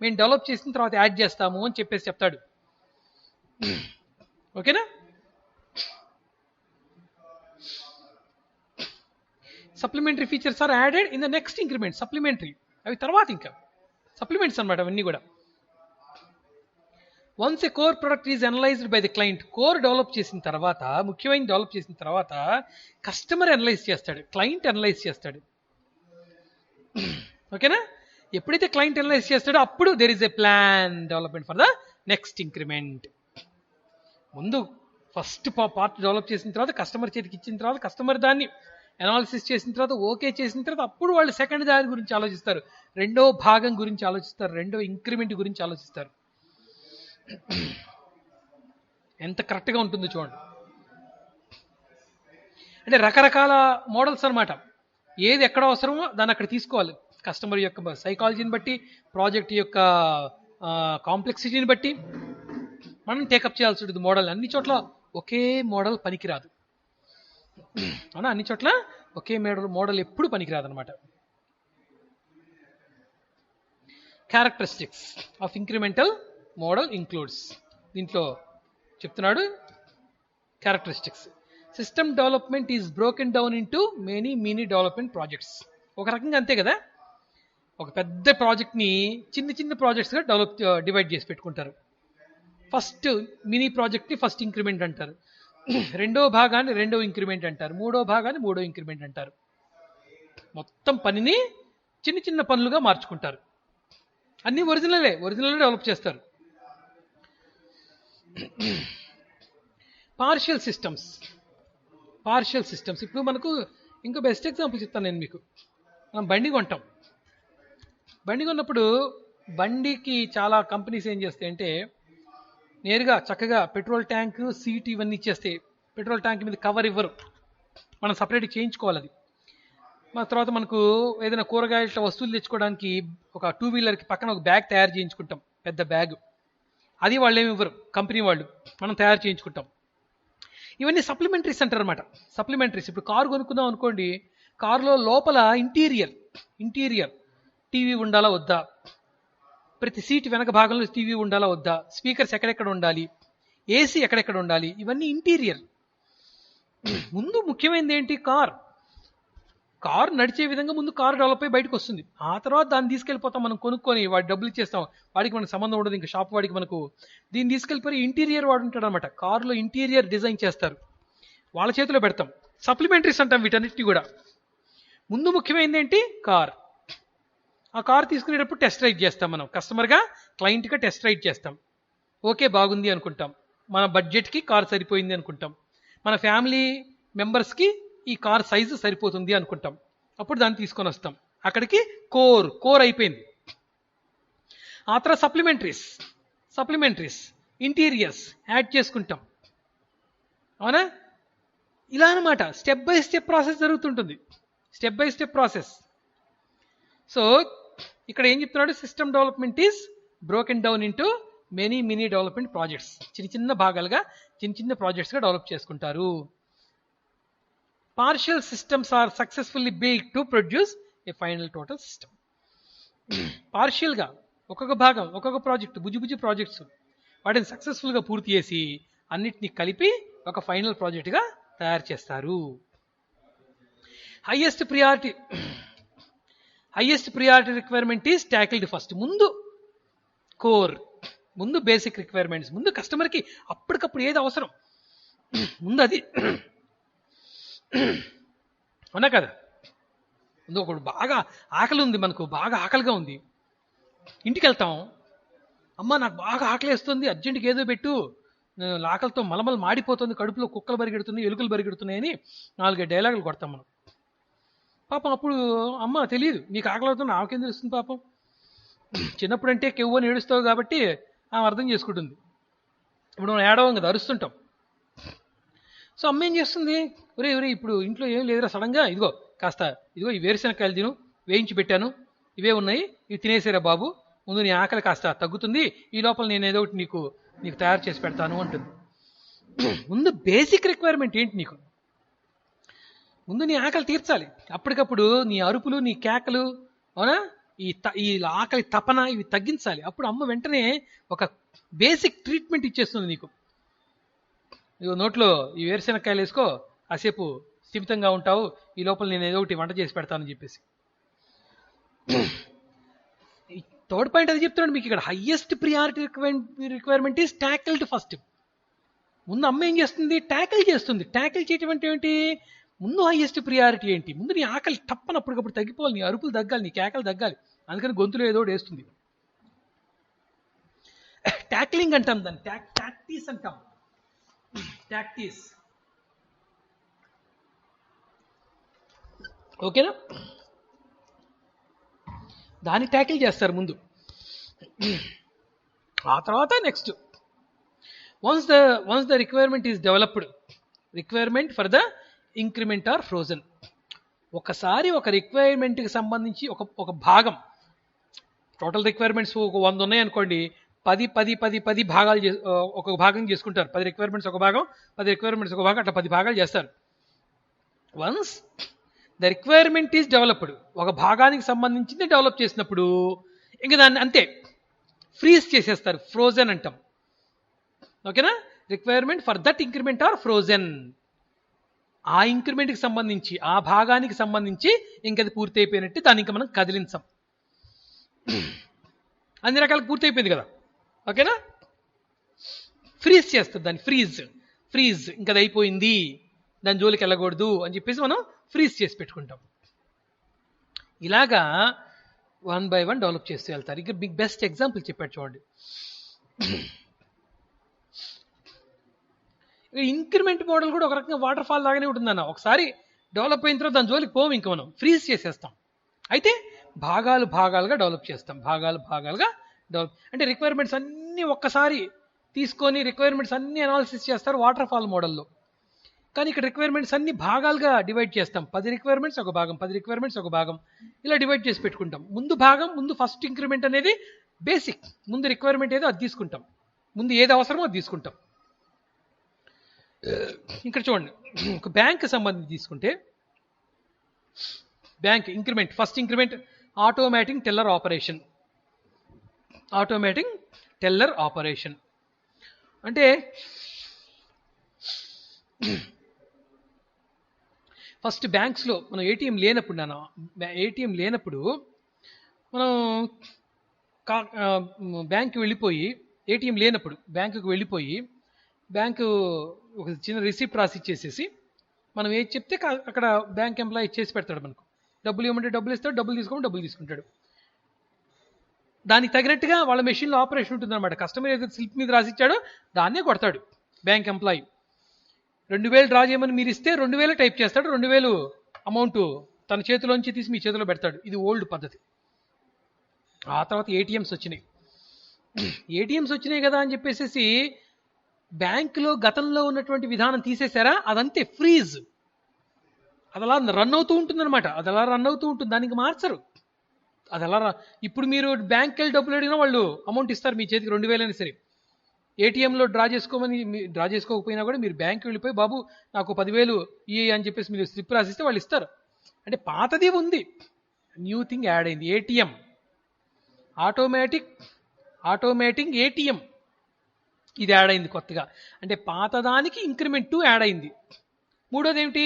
మేము డెవలప్ చేసిన తర్వాత యాడ్ చేస్తాము అని చెప్పేసి చెప్తాడు. ఓకేనా? Supplementary features are added in the next increment. Supplementary అవి తర్వాత, ఇంకా సప్లిమెంట్స్ అనమాట అవన్నీ కూడా. Once a core product is analysed by the client. Core develop చేసిన తర్వాత, ముఖ్యమైన డెవలప్ చేసిన తర్వాత కస్టమర్ అనలైజ్ చేస్తాడు, క్లయింట్ అనలైజ్ చేస్తాడు. ఓకేనా? ఎప్పుడైతే క్లయింట్ అనలైజ్ చేస్తాడో అప్పుడు there is a plan development for the next increment. ముందు ఫస్ట్ పార్ట్ డెవలప్ చేసిన తర్వాత కస్టమర్ చేతికి ఇచ్చిన తర్వాత కస్టమర్ దాన్ని అనాలిసిస్ చేసిన తర్వాత ఓకే చేసిన తర్వాత అప్పుడు వాళ్ళు సెకండ్ దాని గురించి ఆలోచిస్తారు, రెండో భాగం గురించి ఆలోచిస్తారు, రెండో ఇంక్రిమెంట్ గురించి ఆలోచిస్తారు. ఎంత కరెక్ట్గా ఉంటుందో చూడండి. అంటే రకరకాల మోడల్స్ అనమాట. ఏది ఎక్కడ అవసరమో దాన్ని అక్కడ తీసుకోవాలి. కస్టమర్ యొక్క సైకాలజీని బట్టి, ప్రాజెక్ట్ యొక్క కాంప్లెక్సిటీని బట్టి మనం టేకప్ చేయాల్సి ఉంటుంది మోడల్. అన్ని చోట్ల ఒకే మోడల్ పనికిరాదు. అవునా, అన్ని చోట్ల ఒకే మోడల్ ఎప్పుడు పనికిరాదు అనమాట. Characteristics of incremental model includes, దీంట్లో చెప్తున్నాడు characteristics. System development is broken down into many mini development projects. ఒక రకంగా అంతే కదా, ఒక పెద్ద ప్రాజెక్ట్ని చిన్న చిన్న ప్రాజెక్ట్స్గా డివైడ్ చేసి పెట్టుకుంటారు. ఫస్ట్ మినీ ప్రాజెక్ట్ని ఫస్ట్ ఇంక్రిమెంట్ అంటారు, రెండో భాగాన్ని రెండో ఇంక్రిమెంట్ అంటారు, మూడో భాగాన్ని మూడో ఇంక్రిమెంట్ అంటారు. మొత్తం పనిని చిన్న చిన్న పనులుగా మార్చుకుంటారు. అన్నీ ఒరిజినలే డెవలప్ చేస్తారు. పార్షియల్ సిస్టమ్స్ ఇప్పుడు మనకు ఇంకో బెస్ట్ ఎగ్జాంపుల్ చెప్తాను నేను మీకు. మనం బండి కొంటాం. బండి కొన్నప్పుడు బండికి చాలా కంపెనీస్ ఏం చేస్తాయంటే నేరుగా చక్కగా పెట్రోల్ ట్యాంక్, సీట్ ఇవన్నీ ఇచ్చేస్తే పెట్రోల్ ట్యాంక్ మీద కవర్ ఇవ్వరు, మనం సపరేట్గా చేయించుకోవాలి అది. మన తర్వాత మనకు ఏదైనా కూరగాయల వస్తువులు తెచ్చుకోవడానికి ఒక 2 వీలర్కి పక్కన ఒక బ్యాగ్ తయారు చేయించుకుంటాం, పెద్ద బ్యాగ్. అది వాళ్ళు ఏమి ఇవ్వరు, కంపెనీ వాళ్ళు, మనం తయారు చేయించుకుంటాం. ఇవన్నీ సప్లిమెంటరీస్ అంటారు అనమాట. సప్లిమెంటరీస్. ఇప్పుడు కారు కొనుక్కుందాం అనుకోండి, కారులో లోపల ఇంటీరియర్ టీవీ ఉండాలా వద్దా, ప్రతి సీట్ వెనక భాగంలో టీవీ ఉండాలా వద్దా, స్పీకర్స్ ఎక్కడెక్కడ ఉండాలి, ఏసీ ఎక్కడెక్కడ ఉండాలి, ఇవన్నీ ఇంటీరియర్. ముందు ముఖ్యమైనది ఏంటి, కారు నడిచే విధంగా ముందు కారు డెవలప్ అయ్యి బయటకు వస్తుంది. ఆ తర్వాత దాన్ని తీసుకెళ్ళిపోతాం మనం కొనుక్కొని, వాడి డబ్బులు ఇచ్చేస్తాం, వాడికి మనకు సంబంధం ఉండదు, ఇంకా షాప్ వాడికి మనకు. దీన్ని తీసుకెళ్ళిపోయి ఇంటీరియర్ వాడు ఉంటాడు అనమాట, కారులో ఇంటీరియర్ డిజైన్ చేస్తారు, వాళ్ళ చేతిలో పెడతాం. సప్లిమెంటరీస్ అంటాం వీటన్నిటిని కూడా. ముందు ముఖ్యమైనది ఏంటి, ఆ కార్ తీసుకునేటప్పుడు టెస్ట్ రైడ్ చేస్తాం మనం, కస్టమర్గా క్లయింట్గా టెస్ట్ రైడ్ చేస్తాం. ఓకే బాగుంది అనుకుంటాం, మన బడ్జెట్కి కార్ సరిపోయింది అనుకుంటాం, మన ఫ్యామిలీ మెంబర్స్కి ఈ కార్ సైజు సరిపోతుంది అనుకుంటాం. అప్పుడు దాన్ని తీసుకొని వస్తాం. అక్కడికి కోర్ అయిపోయింది. ఆ తర్వాత సప్లిమెంటరీస్ ఇంటీరియర్స్ యాడ్ చేసుకుంటాం. అవునా, ఇలా అనమాట స్టెప్ బై స్టెప్ ప్రాసెస్ జరుగుతుంటుంది. సో ఇక్కడ ఏం చెప్తున్నాడు, system development is broken down into many mini development projects. చిన్న భాగాలుగా చిన్న ప్రాజెక్ట్స్గా డెవలప్ చేసుకుంటారు. Partial systems are successfully built to produce a final total system. పార్షియల్గా ఒక్కొక్క భాగం, ఒక్కొక్క ప్రాజెక్ట్, బుజ్జి ప్రాజెక్ట్స్, వాటిని సక్సెస్ఫుల్గా పూర్తి చేసి అన్నిటినీ కలిపి ఒక ఫైనల్ ప్రాజెక్ట్గా తయారు చేస్తారు. Highest priority requirement is tackled first. ముందు బేసిక్ రిక్వైర్మెంట్స్, ముందు కస్టమర్కి అప్పటికప్పుడు ఏది అవసరం ముందు అది. అవునా కదా, ముందు ఒకడు బాగా ఆకలి ఉంది, మనకు బాగా ఆకలిగా ఉంది, ఇంటికి వెళ్తాం, అమ్మ నాకు బాగా ఆకలి వేస్తుంది, అర్జెంటుగా ఏదో పెట్టు, ఆకలితో మలమల మాడిపోతుంది, కడుపులో కుక్కలు పరిగెడుతున్నాయి, ఎలుకలు పరిగెడుతున్నాయని 4 డైలాగులు కొడతాం మనం. పాపం అప్పుడు అమ్మ తెలియదు, నీకు ఆకలి అవుతుంది, ఆమెకేం తెలుస్తుంది పాపం. చిన్నప్పుడు అంటే కెవ్వు అని ఏడుస్తావు కాబట్టి ఆమె అర్థం చేసుకుంటుంది. ఇప్పుడు మనం ఏడవం కదా, అరుస్తుంటాం. సో అమ్మ ఏం చేస్తుంది, ఒరే ఇప్పుడు ఇంట్లో ఏం లేదురా, సడన్గా ఇదిగో ఈ వేరుశనగకాయలు తిను, వేయించి పెట్టాను, ఇవే ఉన్నాయి, ఇవి తినేసేరా బాబు, ముందు నీ ఆకలి కాస్త తగ్గుతుంది, ఈ లోపల నేను ఏదో ఒకటి నీకు తయారు చేసి పెడతాను అంటుంది. ముందు బేసిక్ రిక్వైర్మెంట్ ఏంటి నీకు, ముందు నీ ఆకలి తీర్చాలి. అప్పటికప్పుడు నీ అరుపులు, నీ కేకలు, అవునా, ఈ ఆకలి తపన ఇవి తగ్గించాలి. అప్పుడు అమ్మ వెంటనే ఒక బేసిక్ ట్రీట్మెంట్ ఇచ్చేస్తుంది నీకు. ఇగో నోట్లో ఈ వేరుశనగకాయలు వేసుకో, కాసేపు స్థిమితంగా ఉంటావు, ఈ లోపల నేను ఏదో ఒకటి వంట చేసి పెడతానని చెప్పేసి. థర్డ్ పాయింట్ అది చెప్తున్నాడు మీకు ఇక్కడ, highest priority requirement is tackled first. ముందు అమ్మ ఏం చేస్తుంది, ట్యాకిల్ చేస్తుంది. ట్యాకిల్ చేయటం అంటే ఏంటి, ముందు హైయెస్ట్ ప్రియారిటీ ఏంటి, ముందు నీ ఆకలి తప్పనప్పటికప్పుడు తగ్గిపోవాలి, నీ అరుపులు తగ్గాలి, నీ కేకలు తగ్గాలి, అందుకని గొంతులో ఏదో ఒకటి వేస్తుంది. ట్యాక్లింగ్ అంటాం దాన్ని, టాక్టీస్ అంటాం, టాక్టీస్. ఓకేనా, దాన్ని ట్యాకిల్ చేస్తారు ముందు, ఆ తర్వాత next once the requirement is developed, requirement for the increment are frozen. ఒకసారి ఒక రిక్వైర్మెంట్కి సంబంధించి ఒక భాగం, టోటల్ రిక్వైర్మెంట్స్ ఒక 100 ఉన్నాయి అనుకోండి, 10 భాగాలు ఒక భాగం చేసుకుంటారు. 10 రిక్వైర్మెంట్స్ ఒక భాగం, 10 రిక్వైర్మెంట్స్ ఒక భాగం, అట్లా 10 భాగాలు చేస్తారు. Once the requirement is developed, ఒక భాగానికి సంబంధించింది డెవలప్ చేసినప్పుడు ఇంకా దాన్ని అంతే ఫ్రీజ్ చేసేస్తారు, ఫ్రోజన్ అంటాం. ఓకేనా? Requirement for that increment are frozen. ఆ ఇంక్రిమెంట్కి సంబంధించి, ఆ భాగానికి సంబంధించి ఇంకది పూర్తి అయిపోయినట్టు, దాన్ని ఇంకా మనం కదిలించాం. అన్ని రకాలకు పూర్తి అయిపోయింది కదా. ఓకేనా? ఫ్రీజ్ చేస్తుంది దాన్ని, ఫ్రీజ్ ఇంకా అది అయిపోయింది, దాని జోలికి వెళ్ళకూడదు అని చెప్పేసి మనం ఫ్రీజ్ చేసి పెట్టుకుంటాం. ఇలాగా 1 by 1 డెవలప్ చేస్తూ వెళ్తారు. ఇక మీకు బెస్ట్ ఎగ్జాంపుల్ చెప్పాడు చూడండి. ఇంక్రిమెంట్ మోడల్ కూడా ఒక రకంగా వాటర్ ఫాల్ లాగానే ఉంటుందన్న. ఒకసారి డెవలప్ అయిన తర్వాత దాని జోలికి పోము, ఇంకా మనం ఫ్రీజ్ చేసేస్తాం. అయితే భాగాలుగా డెవలప్ చేస్తాం, భాగాలుగా డెవలప్. అంటే రిక్వైర్మెంట్స్ అన్నీ ఒక్కసారి తీసుకొని రిక్వైర్మెంట్స్ అన్నీ అనాలిసిస్ చేస్తారు వాటర్ ఫాల్ మోడల్లో. కానీ ఇక్కడ రిక్వైర్మెంట్స్ అన్ని భాగాలుగా డివైడ్ చేస్తాం. 10 రిక్వైర్మెంట్స్ ఒక భాగం, 10 రిక్వైర్మెంట్స్ ఒక భాగం, ఇలా డివైడ్ చేసి పెట్టుకుంటాం. ముందు ఫస్ట్ ఇంక్రిమెంట్ అనేది బేసిక్, ముందు రిక్వైర్మెంట్ ఏదో అది తీసుకుంటాం, ముందు ఏది అవసరమో అది తీసుకుంటాం. ఇక్కడ చూడండి, ఒక బ్యాంక్ సంబంధించి తీసుకుంటే, bank increment, first increment automatic teller operation. అంటే ఫస్ట్ బ్యాంక్స్లో మనం ఏటీఎం లేనప్పుడు మనం బ్యాంకుకి వెళ్ళిపోయి బ్యాంకు ఒక చిన్న రిసిప్ట్ రాసి ఇచ్చేసేసి మనం ఏది చెప్తే అక్కడ బ్యాంక్ ఎంప్లాయీ ఇచ్చేసి పెడతాడు. మనకు డబ్బులు ఇవ్వమంటే డబ్బులు ఇస్తాడు, డబ్బులు తీసుకుంటాడు. దానికి తగినట్టుగా వాళ్ళ మెషిన్లో ఆపరేషన్ ఉంటుందన్నమాట. కస్టమర్ ఏదైతే స్లిప్ మీద రాసి ఇచ్చాడో దాన్నే కొడతాడు బ్యాంక్ ఎంప్లాయీ. 2000 డ్రా చేయమని మీరు ఇస్తే 2000 టైప్ చేస్తాడు, 2000 అమౌంట్ తన చేతిలోంచి తీసి మీ చేతిలో పెడతాడు. ఇది ఓల్డ్ పద్ధతి. ఆ తర్వాత ఏటీఎంస్ వచ్చినాయి కదా అని చెప్పేసి బ్యాంకులో గతంలో ఉన్నటువంటి విధానం తీసేశారా, అదంతే ఫ్రీజ్. అది అలా రన్ అవుతూ ఉంటుందన్నమాట. దానికి మార్చరు. అది అలా ఇప్పుడు మీరు బ్యాంక్కి వెళ్ళి డబ్బులు అడిగినా వాళ్ళు అమౌంట్ ఇస్తారు మీ చేతికి, 2000 అయినా సరే. ఏటీఎంలో డ్రా చేసుకోకపోయినా కూడా మీరు బ్యాంక్కి వెళ్ళిపోయి బాబు నాకు 10,000 ఇయ్యి అని చెప్పేసి మీరు స్లిప్ రాసిస్తే వాళ్ళు ఇస్తారు. అంటే పాతది ఉంది, న్యూ థింగ్ యాడ్ అయింది. ఏటీఎం ఆటోమేటిక్ ఏటీఎం ఇది యాడ్ అయింది కొత్తగా. అంటే పాతదానికి ఇంక్రిమెంట్ 2 యాడ్ అయింది. మూడోది ఏమిటి?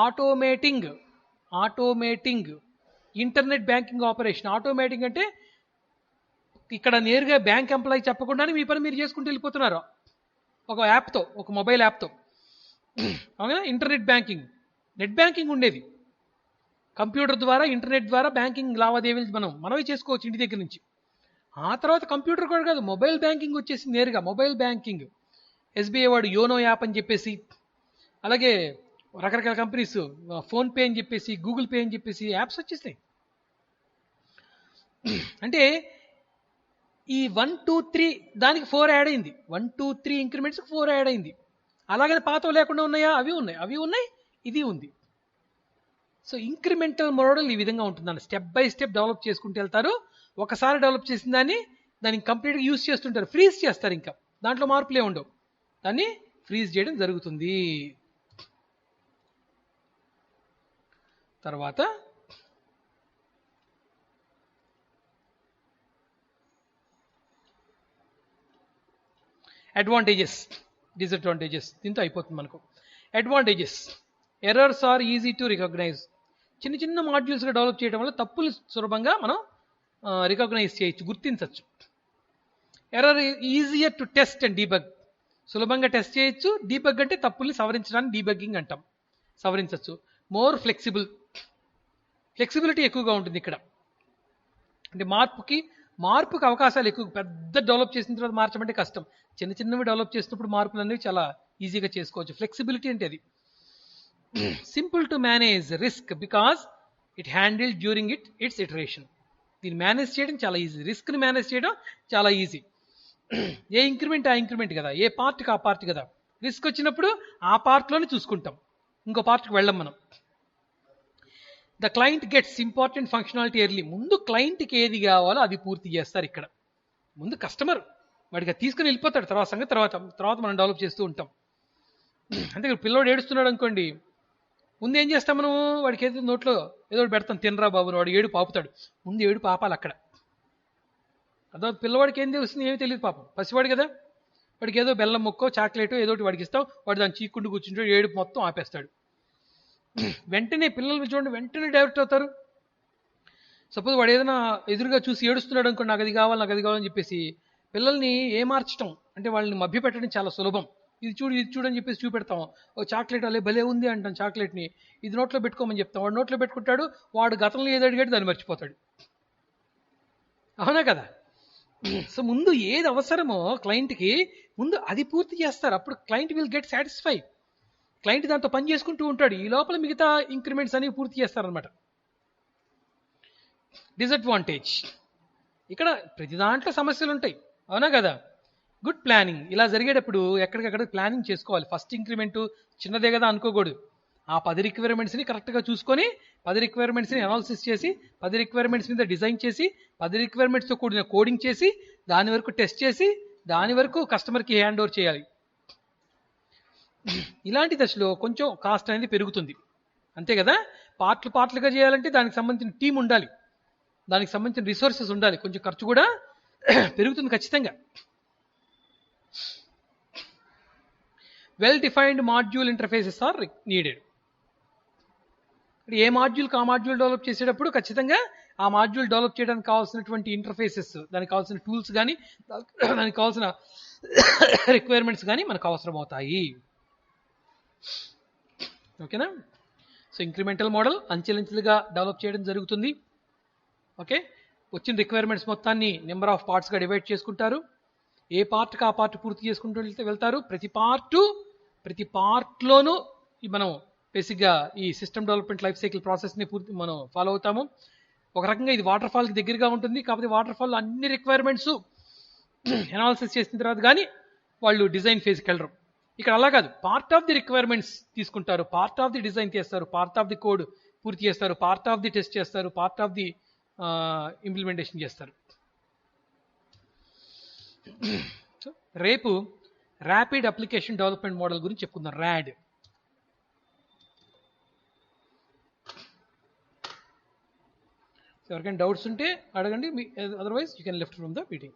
Automating internet banking operation. Automating అంటే ఇక్కడ నేరుగా బ్యాంక్ ఎంప్లాయీ చెప్పకుండానే మీ పని మీరు చేసుకుంటూ వెళ్ళిపోతున్నారు ఒక యాప్తో, ఒక మొబైల్ యాప్తో. అవునా? ఇంటర్నెట్ బ్యాంకింగ్, నెట్ బ్యాంకింగ్ ఉండేది. కంప్యూటర్ ద్వారా, ఇంటర్నెట్ ద్వారా బ్యాంకింగ్ లావాదేవీలు మనమే చేసుకోవచ్చు ఇంటి దగ్గర నుంచి. ఆ తర్వాత కంప్యూటర్ కూడా కాదు, మొబైల్ బ్యాంకింగ్ వచ్చేసి నేరుగా మొబైల్ బ్యాంకింగ్. ఎస్బీఐ వాడు యోనో యాప్ అని చెప్పేసి, అలాగే రకరకాల కంపెనీస్ ఫోన్పే అని చెప్పేసి, గూగుల్ పే అని చెప్పేసి యాప్స్ వచ్చేసినాయి. అంటే ఈ 1, 2, 3 దానికి 4 యాడ్ అయింది. 1, 2, 3 ఇంక్రిమెంట్స్ 4 యాడ్ అయింది. అలాగని పాతవి లేకుండా ఉన్నాయా? అవి ఉన్నాయి, ఇది ఉంది. సో ఇంక్రిమెంటల్ మోడల్ ఈ విధంగా ఉంటుందని స్టెప్ బై స్టెప్ డెవలప్ చేసుకుంటూ వెళ్తారు. ఒకసారి డెవలప్ చేసిన దాన్ని కంప్లీట్గా యూజ్ చేస్తుంటారు, ఫ్రీజ్ చేస్తారు. ఇంకా దాంట్లో మార్పులే ఉండవు, దాన్ని ఫ్రీజ్ చేయడం జరుగుతుంది. తర్వాత అడ్వాంటేజెస్, డిసడ్వాంటేజెస్. దీంతో అయిపోతుంది మనకు. Advantages: errors are easy to recognise. చిన్న మాడ్యూల్స్గా డెవలప్ చేయడం వల్ల తప్పులు సులభంగా మనం రికగ్నైజ్ చేయొచ్చు, గుర్తించవచ్చు. Error easier to test and debug. సులభంగా టెస్ట్ చేయొచ్చు. డీబగ్ అంటే తప్పుల్ని సవరించడానికి డీబగ్గింగ్ అంటాం, సవరించవచ్చు. మోర్ ఫ్లెక్సిబిలిటీ ఎక్కువగా ఉంటుంది ఇక్కడ. అంటే మార్పుకి అవకాశాలు ఎక్కువ. పెద్ద డెవలప్ చేసిన తర్వాత మార్చమంటే కష్టం. చిన్నవి డెవలప్ చేసినప్పుడు మార్పులు అనేవి చాలా ఈజీగా చేసుకోవచ్చు. ఫ్లెక్సిబిలిటీ అంటే అది. Simple to manage risk because it handle during it's iteration. దీన్ని మేనేజ్ చేయడం చాలా ఈజీ, రిస్క్ని మేనేజ్ చేయడం చాలా ఈజీ. ఏ ఇంక్రిమెంట్ ఆ ఇంక్రిమెంట్ కదా, ఏ పార్ట్కి ఆ పార్ట్ కదా. రిస్క్ వచ్చినప్పుడు ఆ పార్ట్లోనే చూసుకుంటాం, ఇంకో పార్ట్కి వెళ్ళం మనం. The client gets important functionality early. ముందు క్లయింట్కి ఏది కావాలో అది పూర్తి చేస్తారు ఇక్కడ. ముందు కస్టమర్ వాడికి అది తీసుకుని వెళ్ళిపోతాడు, తర్వాత సంగతి తర్వాత మనం డెవలప్ చేస్తూ ఉంటాం. అంటే పిల్లోడు ఏడుస్తున్నాడు అనుకోండి, ముందు ఏం చేస్తాం మనం, వాడికి ఏదో నోట్లో ఏదో పెడతాం, తినరా బాబు, వాడు ఏడు పాపుతాడు. ముందు ఏడు పాపాలి అక్కడ. అదో పిల్లవాడికి ఏం తెలుస్తుంది, ఏమీ తెలియదు పాపం, పసివాడు కదా. వాడికి ఏదో బెల్లం ముక్కో చాక్లెటో ఏదో వాడికి ఇస్తాం, వాడు దాన్ని చీక్కుంటూ కూర్చుంటాడు, ఏడుపు మొత్తం ఆపేస్తాడు. వెంటనే పిల్లలు చూడండి, వెంటనే డైవర్ట్ అవుతారు. సపోజ్ వాడు ఏదైనా ఎదురుగా చూసి ఏడుస్తున్నాడు అనుకోండి, నాకు అది కావాలని చెప్పేసి పిల్లల్ని ఏమార్చడం అంటే వాళ్ళని మభ్యపెట్టడం చాలా సులభం. ఇది చూడు అని చెప్పేసి చూపెడతాం. ఓ చాక్లెట్ అలే భలే ఉంది అంటాం, చాక్లెట్ని ఇది నోట్లో పెట్టుకోమని చెప్తాం, వాడు నోట్లో పెట్టుకుంటాడు, వాడు గతంలో ఏది అడిగాడు దాన్ని మర్చిపోతాడు. అవునా కదా. సో ముందు ఏది అవసరమో క్లయింట్కి ముందు అది పూర్తి చేస్తారు, అప్పుడు client will get satisfy. Client దాంతో పని చేసుకుంటూ ఉంటాడు, ఈ లోపల మిగతా ఇంక్రిమెంట్స్ అనేవి పూర్తి చేస్తారనమాట. డిసడ్వాంటేజ్, ఇక్కడ ప్రతి దాంట్లో సమస్యలు ఉంటాయి, అవునా కదా. గుడ్ ప్లానింగ్, ఇలా జరిగేటప్పుడు ఎక్కడికక్కడ ప్లానింగ్ చేసుకోవాలి. ఫస్ట్ ఇంక్రిమెంట్ చిన్నదే కదా అనుకోకూడదు. ఆ 10 రిక్వైర్మెంట్స్ని కరెక్ట్గా చూసుకొని 10 రిక్వైర్మెంట్స్ని అనాలిసిస్ చేసి 10 రిక్వైర్మెంట్స్ మీద డిజైన్ చేసి 10 రిక్వైర్మెంట్స్తో కూడిన కోడింగ్ చేసి దాని వరకు టెస్ట్ చేసి దాని వరకు కస్టమర్కి హ్యాండ్ ఓవర్ చేయాలి. ఇలాంటి దశలో కొంచెం కాస్ట్ అనేది పెరుగుతుంది, అంతే కదా. పార్ట్లుగా చేయాలంటే దానికి సంబంధించిన టీం ఉండాలి, దానికి సంబంధించిన రిసోర్సెస్ ఉండాలి, కొంచెం ఖర్చు కూడా పెరుగుతుంది ఖచ్చితంగా. Well defined module interfaces are needed. ఏ మాడ్యూల్కి ఆ మాడ్యూల్ డెవలప్ చేసేటప్పుడు ఖచ్చితంగా ఆ మాడ్యూల్ డెవలప్ చేయడానికి కావాల్సినటువంటి ఇంటర్ఫేసెస్, దానికి కావాల్సిన టూల్స్ కానీ దానికి కావాల్సిన రిక్వైర్మెంట్స్ కానీ మనకు అవసరం అవుతాయి. ఓకేనా. సో ఇంక్రిమెంటల్ మోడల్ అంచెలంచెలుగా డెవలప్ చేయడం జరుగుతుంది. ఓకే, వచ్చిన రిక్వైర్మెంట్స్ మొత్తాన్ని నెంబర్ ఆఫ్ పార్ట్స్గా డివైడ్ చేసుకుంటారు, ఏ పార్ట్కి ఆ పార్ట్ పూర్తి చేసుకుంటూ వెళ్తారు. ప్రతి పార్ట్లోనూ మనం బేసిక్గా ఈ సిస్టమ్ డెవలప్మెంట్ లైఫ్ సైకిల్ ప్రాసెస్ని మనం ఫాలో అవుతాము. ఒక రకంగా ఇది వాటర్ ఫాల్కి దగ్గరగా ఉంటుంది, కాకపోతే వాటర్ ఫాల్ అన్ని రిక్వైర్మెంట్స్ అనాలిసిస్ చేసిన తర్వాత కానీ వాళ్ళు డిజైన్ ఫేజ్కి వెళ్ళరు. ఇక్కడ అలా కాదు, పార్ట్ ఆఫ్ ది రిక్వైర్మెంట్స్ తీసుకుంటారు, పార్ట్ ఆఫ్ ది డిజైన్ చేస్తారు, పార్ట్ ఆఫ్ ది కోడ్ పూర్తి చేస్తారు, పార్ట్ ఆఫ్ ది టెస్ట్ చేస్తారు, పార్ట్ ఆఫ్ ది ఇంప్లిమెంటేషన్ చేస్తారు. రేపు ర్యాపిడ్ అప్లికేషన్ డెవలప్మెంట్ మోడల్ గురించి చెప్పుకుందాం, ర్యాడ్. ఎవరికైనా డౌట్స్ ఉంటే అడగండి, otherwise you can left from the meeting.